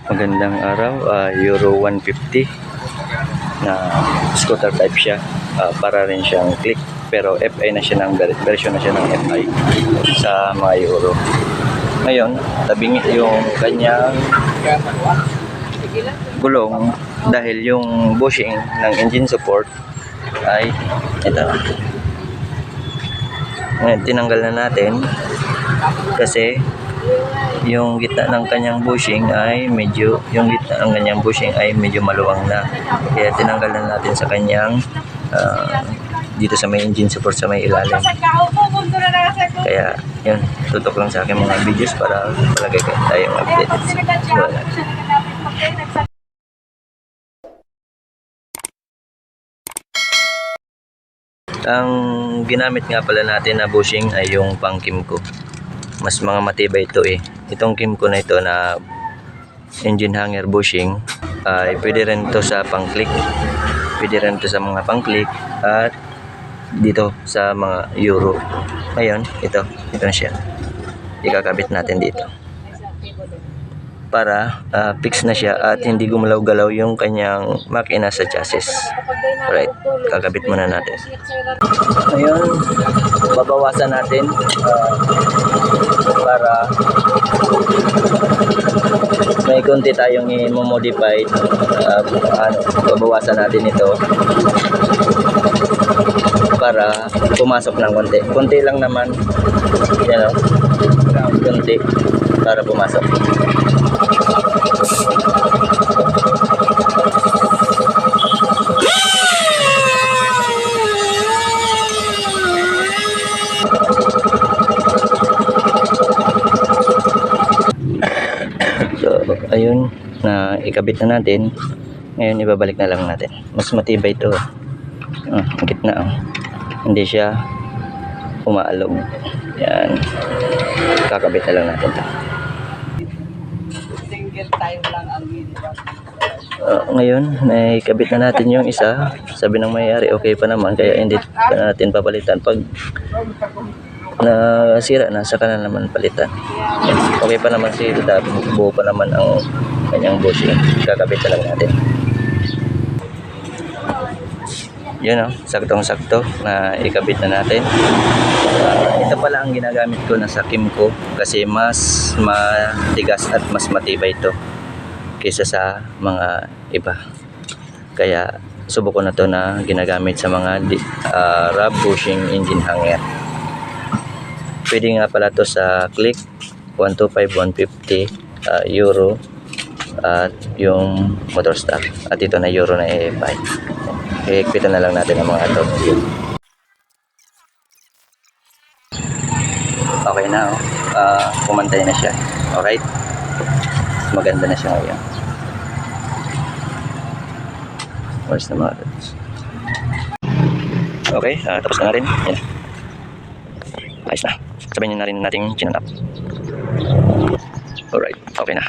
Magandang araw, Euro 150 na scooter type siya. Para rin siyang click, pero FI na siya ng version na siya ng FI sa mga Euro. Ngayon, tabingi yung kanyang gulong dahil yung bushing ng engine support ay ito. Ngayon, tinanggal na natin kasi yung gitna ng kanyang bushing ay medyo maluwang na, kaya tinanggal na natin sa kanyang dito sa may engine support sa may ilalim. Kaya yun, tutok lang sa akin mga videos para palagi tayong updated. Ang ginamit nga pala natin na bushing ay yung pang Kymco. Mas mga matibay ito eh. Itong Kymco na ito na engine hanger bushing ay pwede rin ito sa pang click, pwede rin ito sa mga pang click at dito sa mga Euro. Ngayon ito na siya, ikakabit natin dito para fix na siya at hindi gumalaw-galaw yung kanyang makina sa chassis. Right, kakabit muna natin. Ngayon, babawasan natin para may konti tayong i-modify. Babawasan natin ito para pumasok ng konti. Konti lang naman. Yan o. Konti para pumasok. So, ayun, na ikabit na natin. Ngayon, ibabalik na lang natin. Mas matibay ito. Ang gitna. Hindi siya umaalog. Yan. Kakabit na lang natin ito. Single time lang ang video. Ngayon, naikabit na natin yung isa. Sabi ng mayari, okay pa naman. Kaya hindi pa natin papalitan. Pag nasira na, saka na naman palitan. Okay pa naman si Dabi, buo pa naman ang kanyang bushing. Kakabit na lang natin. Yun o, saktong-sakto na ikabit na natin. Ito pala ang ginagamit ko na sa Kymco kasi mas matigas at mas matibay ito kaysa sa mga iba. Kaya subok ko na to na ginagamit sa mga rub bushing engine hanger. Pwede nga pala to sa click 125, 150 Euro at yung motor star. At ito na Euro na FI. Higpitan na lang natin ang mga ito. Okay na oh. Pumantay na siya. Alright. Maganda na siya ngayon. Where's the models? Okay, tapos na rin. Yan. Ayos na. Sabihin na rin natin chinanap. Alright, okay na.